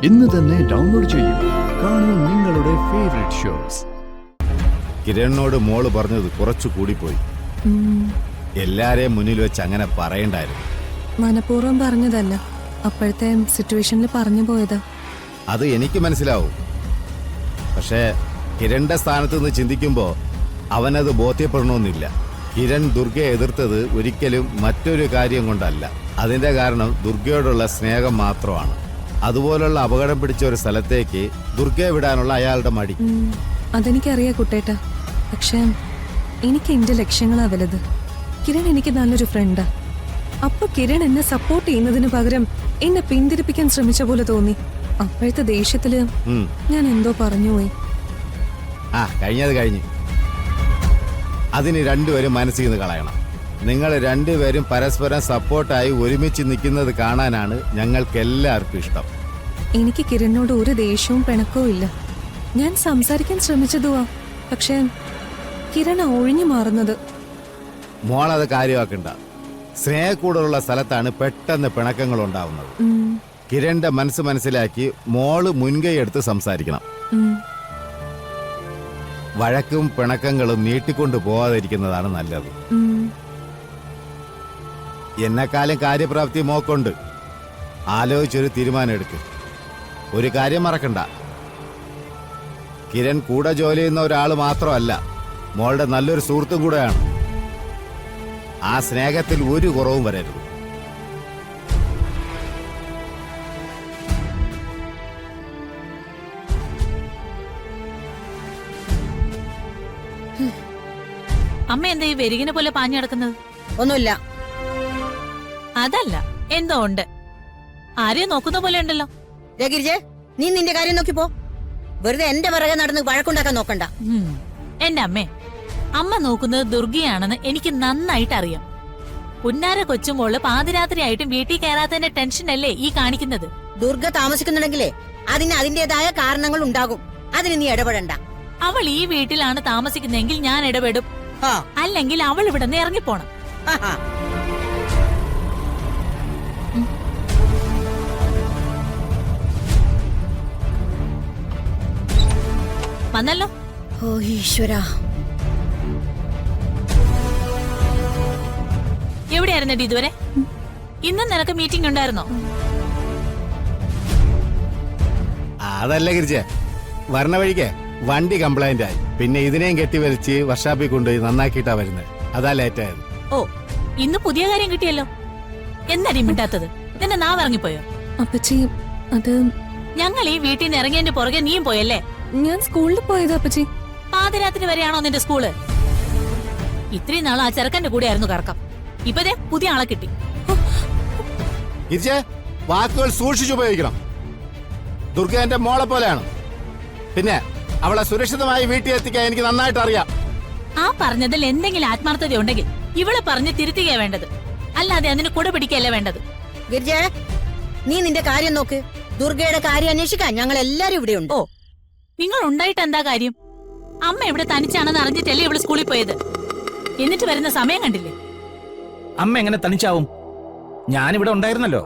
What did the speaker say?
ഇന്ന് തന്നെ ഡൗൺലോഡ് ചെയ്യൂ. കാണൂ നിങ്ങളുടെ ഫേവറേറ്റ് ഷോസ്. കിരണിനോട് മോള് പറഞ്ഞത് കുറച്ചു കൂടിപ്പോയി. എല്ലാരെയും മുന്നിൽ വെച്ച് അങ്ങനെ പറയണ്ടായിരുന്നു. മനഃപൂർവ്വം പറഞ്ഞതല്ല, അപ്പോഴത്തെ സിറ്റുവേഷനിൽ പറഞ്ഞു പോയതാ. അത് എനിക്ക് മനസ്സിലാവും. പക്ഷേ കിരണിന്റെ സ്ഥാനത്ത് നിന്ന് ചിന്തിക്കുമ്പോ അവനത് ബോധ്യപ്പെടണമെന്നില്ല. കിരൺ ദുർഗയെ എതിർത്തത് ഒരിക്കലും മറ്റൊരു കാര്യം കൊണ്ടല്ല. അതിന്റെ കാരണം ദുർഗയോടുള്ള സ്നേഹം മാത്രമാണ്. അതുപോലുള്ള അപകടം പിടിച്ച ഒരു സ്ഥലത്തേക്ക് ദുർഗയെ വിടാനുള്ള അയാളുടെ മടി. അതെനിക്കറിയാം കുട്ടേട്ട. പക്ഷെ എനിക്ക് എന്റെ ലക്ഷ്യങ്ങളാ വലുത്. കിരൺ എനിക്ക് നല്ലൊരു ഫ്രണ്ടാ. അപ്പൊ കിരൺ എന്നെ സപ്പോർട്ട് ചെയ്യുന്നതിന് പകരം എന്നെ പിന്തിരിപ്പിക്കാൻ ശ്രമിച്ച പോലെ തോന്നി. അപ്പോഴത്തെ ദേഷ്യത്തില് ഞാൻ എന്തോ പറഞ്ഞുപോയി. കഴിഞ്ഞത് കഴിഞ്ഞു. അതിന് രണ്ടുപേരും മനസ്സിൽ നിന്ന് കളയണം. നിങ്ങൾ രണ്ടുപേരും പരസ്പരം സപ്പോർട്ടായി ഒരുമിച്ച് നിൽക്കുന്നത് കാണാനാണ് ഞങ്ങൾക്ക് എല്ലാവർക്കും ഇഷ്ടം. എനിക്ക് കിരണിനോട് ഒരു ദേഷ്യവും പിണക്കവും ഇല്ല. ഞാൻ സംസാരിക്കാൻ ശ്രമിച്ചതുവാ. പക്ഷെ കിരൺ ഒഴിഞ്ഞു മാറുന്നത്. മോളത് കാര്യമാക്കണ്ട. സ്നേഹക്കൂടുതലുള്ള സ്ഥലത്താണ് പെട്ടെന്ന് പിണക്കങ്ങൾ ഉണ്ടാവുന്നത്. കിരണിന്റെ മനസ്സ് മനസ്സിലാക്കി മോള് മുൻകൈ എടുത്ത് സംസാരിക്കണം. വഴക്കും പിണക്കങ്ങളും നീട്ടിക്കൊണ്ടു പോവാതിരിക്കുന്നതാണ് നല്ലത്. എന്നെക്കാളും കാര്യപ്രാപ്തി മോക്കുണ്ട്. ആലോചിച്ചൊരു തീരുമാനം എടുക്ക്. ഒരു കാര്യം മറക്കണ്ട, കിരൺ കൂടെ ജോലി ചെയ്യുന്ന ഒരാൾ മാത്രമല്ല, മോളുടെ നല്ലൊരു സുഹൃത്തും കൂടെയാണ്. ആ സ്നേഹത്തിൽ ഒരു കുറവും വരരുത്. അമ്മ എന്താ ഈ വെരികിനെ പോലെ പാഞ്ഞു കിടക്കുന്നത്? ഒന്നുമില്ല. അതല്ല, എന്തോ ഉണ്ട്. ആരെയും നോക്കുന്ന പോലെ ഉണ്ടല്ലോ. ഗിരിജെ, നീ നിന്റെ കാര്യം നോക്കിപ്പോ. വെറുതെ എന്റെ പിറകെ നടന്ന് വഴക്കുണ്ടാക്കാൻ നോക്കണ്ട. എന്റെ അമ്മേ, അമ്മ നോക്കുന്നത് ദുർഗയാണെന്ന് എനിക്ക് നന്നായിട്ട് അറിയാം. പുന്നാര കൊച്ചുമോള് പാതിരാത്രി ആയിട്ടും വീട്ടിൽ കയറാത്തതിന്റെ ടെൻഷനല്ലേ ഈ കാണിക്കുന്നത്? ദുർഗ താമസിക്കുന്നുണ്ടെങ്കിലേ അതിന് അതിന്റേതായ കാരണങ്ങൾ ഉണ്ടാകും. അതിന് നീ ഇടപെടണ്ട. അവൾ ഈ വീട്ടിലാണ് താമസിക്കുന്നതെങ്കിൽ ഞാൻ ഇടപെടും. അല്ലെങ്കിൽ അവൾ ഇവിടെ നിന്ന് ഇറങ്ങിപ്പോണം. വന്നല്ലോ. ഓ ഈശ്വരാ, എവിടെയായിരുന്നടി ഇതുവരെ? ഇന്നും നിനക്ക് മീറ്റിംഗ് ഉണ്ടായിരുന്നോ? അതല്ല ഗിരിജ, വരണ വഴിക്ക് വണ്ടി കംപ്ലൈന്റ് ആയി. പിന്നെ ഇതിനെയും കെട്ടിവലിച്ച് വർഷാപ്പിൽ കൊണ്ടുപോയി നന്നാക്കിയിട്ടാ വരുന്നത്. അതാ ലേറ്റ് ആയത്. ഓ, ഇന്ന് പുതിയ കാര്യം കിട്ടിയല്ലോ. എന്നടി മിണ്ടാത്തത്? നിന്റെ നാവ് ഇറങ്ങിപ്പോയോ? അപ്പച്ചി, അത് ഞങ്ങൾ ഈ വീട്ടിൽ നിന്ന് ഇറങ്ങിയതിന്റെ പുറകെ നീയും പോയല്ലേ? ഞാൻ സ്കൂളിൽ പോയതാ അപ്പച്ചി. പാതിരാത്രി വരെയാണോ നിന്റെ സ്കൂള്? ഇത്രയും നാൾ ആ ചെറുക്കന്റെ കൂടെ ആയിരുന്നു കറക്കം. ഇപ്പതേ പുതിയ ആളെ കിട്ടി. ഗിരിജ, വാക്കുകൾ സൂക്ഷിച്ചുപയോഗിക്കണം. ദുർഗ എന്റെ മോളെ പോലെയാണ്. പിന്നെ അവളെ സുരക്ഷിതമായി വീട്ടിൽ എത്തിക്കാൻ എനിക്ക് നന്നായിട്ട് അറിയാം. ആ പറഞ്ഞതിൽ എന്തെങ്കിലും ആത്മാർത്ഥത ഉണ്ടെങ്കിൽ ഇവള് പറഞ്ഞ് തിരുത്തുകയാ വേണ്ടത്, അല്ലാതെ അതിന് കൂടെ പിടിക്കല്ലേ വേണ്ടത്. ഗിരിജെ, നീ നിന്റെ കാര്യം നോക്ക്. ദുർഗയുടെ കാര്യം അന്വേഷിക്കാൻ ഞങ്ങൾ എല്ലാരും ഇവിടെ ഉണ്ട്. ഓ, നിങ്ങൾ ഉണ്ടായിട്ട് എന്താ കാര്യം? അമ്മ ഇവിടെ തനിച്ചാണെന്ന് അറിഞ്ഞിട്ടല്ലേ ഇവള് സ്കൂളിൽ പോയത്. എന്നിട്ട് വരുന്ന സമയം കണ്ടില്ലേ? അമ്മ എങ്ങനെ തനിച്ചാവും? ഞാനിവിടെ ഉണ്ടായിരുന്നല്ലോ.